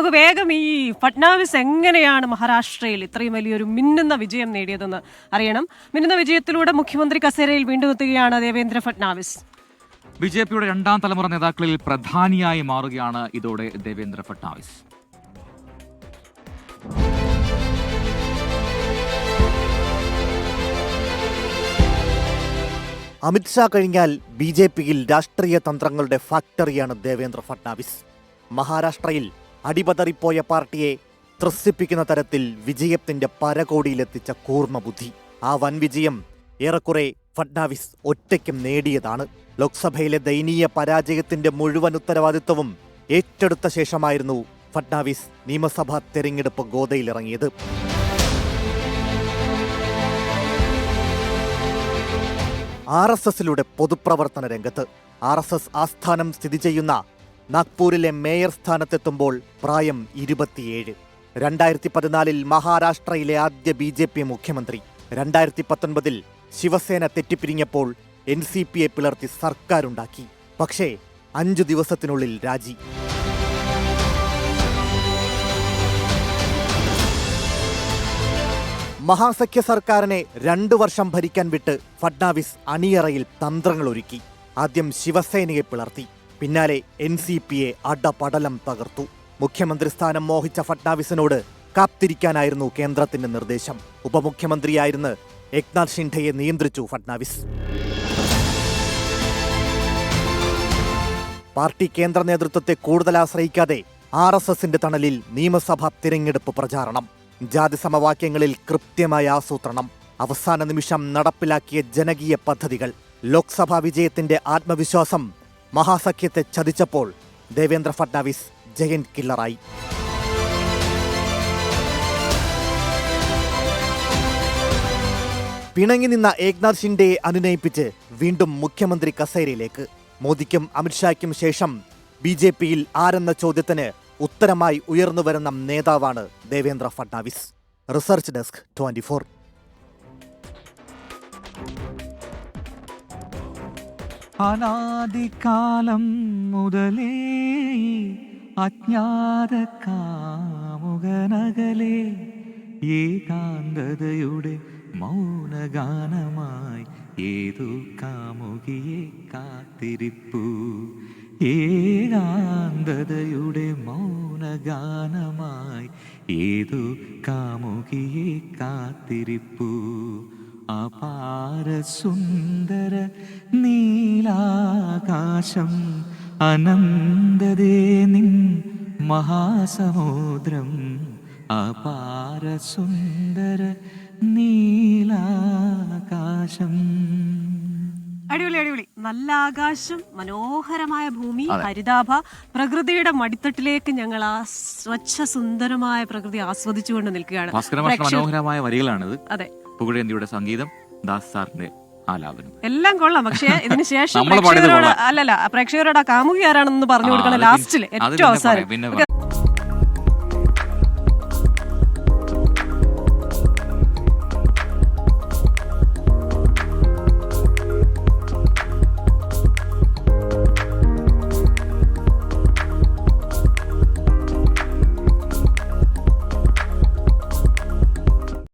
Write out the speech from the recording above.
നമുക്ക് വേഗം ഈ ഫട്നാവിസ് എങ്ങനെയാണ് മഹാരാഷ്ട്രയിൽ ഇത്രയും വലിയൊരു മിന്നുന്ന വിജയം നേടിയതെന്ന് അറിയണം. മിന്നുന്ന വിജയത്തിലൂടെ മുഖ്യമന്ത്രി കസേരയിൽ വീണ്ടും എത്തുകയാണ് ദേവേന്ദ്ര ഫട്നാവിസ്. ബിജെപിയുടെ രണ്ടാം തലമുറ നേതാക്കളിൽ പ്രധാനിയായി മാറുകയാണ് ഇതോടെ ദേവേന്ദ്ര ഫട്നാവിസ്. അമിത്ഷാ കഴിഞ്ഞാൽ ബി.ജെ.പിയിൽ രാഷ്ട്രീയ തന്ത്രങ്ങളുടെ ഫാക്ടറിയാണ് ദേവേന്ദ്ര ഫട്നാവിസ്. മഹാരാഷ്ട്രയിൽ അടിപതറിപ്പോയ പാർട്ടിയെ ത്രസിപ്പിക്കുന്ന തരത്തിൽ വിജയത്തിന്റെ പരകോടിയിലെത്തിച്ച കൂർമ്മബുദ്ധി. ആ വൻ വിജയം ഏറെക്കുറെ ഫട്നാവിസ് ഒറ്റയ്ക്കും നേടിയതാണ്. ലോക്സഭയിലെ ദയനീയ പരാജയത്തിന്റെ മുഴുവൻ ഉത്തരവാദിത്വവും ഏറ്റെടുത്ത ശേഷമായിരുന്നു ഫട്നാവിസ് നിയമസഭാ തെരഞ്ഞെടുപ്പ് ഗോദയിലിറങ്ങിയത്. RSSിലൂടെ പൊതുപ്രവർത്തന രംഗത്ത്. RSS ആസ്ഥാനം സ്ഥിതി ചെയ്യുന്ന നാഗ്പൂരിലെ മേയർ സ്ഥാനത്തെത്തുമ്പോൾ പ്രായം 27. 2014 മഹാരാഷ്ട്രയിലെ ആദ്യ ബി.ജെ.പി മുഖ്യമന്ത്രി. 2019 ശിവസേന തെറ്റിപ്പിരിഞ്ഞപ്പോൾ NCPയെ പിളർത്തി സർക്കാരുണ്ടാക്കി. പക്ഷേ 5 ദിവസത്തിനുള്ളിൽ രാജി. മഹാസഖ്യ സർക്കാരിനെ 2 വർഷം ഭരിക്കാൻ വിട്ട് ഫട്നാവിസ് അണിയറയിൽ തന്ത്രങ്ങളൊരുക്കി. ആദ്യം ശിവസേനയെ പിളർത്തി, പിന്നാലെ NCPയെ അടപടലം തകർത്തു. മുഖ്യമന്ത്രി സ്ഥാനം മോഹിച്ച ഫട്നാവിസിനോട് കാത്തിരിക്കാനായിരുന്നു കേന്ദ്രത്തിന്റെ നിർദ്ദേശം. ഉപമുഖ്യമന്ത്രിയായിരുന്ന് ഏക്നാഥ് ഷിൻഡെയെ നിയന്ത്രിച്ചു ഫട്നാവിസ്. പാർട്ടി കേന്ദ്ര നേതൃത്വത്തെ കൂടുതൽ ആശ്രയിക്കാതെ RSSന്റെ തണലിൽ നിയമസഭാ തിരഞ്ഞെടുപ്പ് പ്രചാരണം. ജാതി സമവാക്യങ്ങളിൽ കൃത്യമായ ആസൂത്രണം. അവസാന നിമിഷം നടപ്പിലാക്കിയ ജനകീയ പദ്ധതികൾ. ലോക്സഭാ വിജയത്തിന്റെ ആത്മവിശ്വാസം മഹാസഖ്യത്തെ ചതിച്ചപ്പോൾ ദേവേന്ദ്ര ഫട്നാവിസ് ജയന്റ് കില്ലറായി. പിണങ്ങി നിന്ന ഏക്നാഥ് ഷിൻഡെയെ അനുനയിപ്പിച്ച് വീണ്ടും മുഖ്യമന്ത്രി കസേരയിലേക്ക്. മോദിക്കും അമിത്ഷായ്ക്കും ശേഷം ബി.ജെ.പിയിൽ ആരെന്ന ചോദ്യത്തിന് ഉത്തരമായി ഉയർന്നുവരുന്ന നേതാവാണ് ദേവേന്ദ്ര ഫട്നാവിസ്. Research desk 24. അനാദികാലം മുതലേ അജ്ഞാത കാമുകനകലേ ഏകാന്തതയുടെ മൗനഗാനമായി ഏതു കാമുകിയെ കാത്തിരിപ്പു. ഏകാന്തതയുടെ മൗനഗാനമായി ഏതു കാമുകിയെ കാത്തിരിപ്പു. അപാര സുന്ദര നീലാകാശം അനന്തതേ നിൻ മഹാസമുദ്രം. അപാര സുന്ദര നീലാകാശം. അടിപൊളി അടിപൊളി. നല്ല ആകാശം, മനോഹരമായ ഭൂമി, ഹരിതാഭ, പ്രകൃതിയുടെ മടിത്തട്ടിലേക്ക് ഞങ്ങൾ ആ സ്വച്ഛ സുന്ദരമായ പ്രകൃതി ആസ്വദിച്ചുകൊണ്ട് നിൽക്കുകയാണ്. മനോഹരമായ വരികളാണിത്. അതെ, പുകഴേന്തിയുടെ സംഗീതം, ദാസ് സാറിന്റെ ആലാപനം എല്ലാം കൊള്ളാം. പക്ഷേ ഇതിന് ശേഷം പ്രേക്ഷകരോട് ആ കാമുകി ആരാണെന്ന് പറഞ്ഞു കൊടുക്കണം ലാസ്റ്റില്, ഏറ്റവും അവസാനം.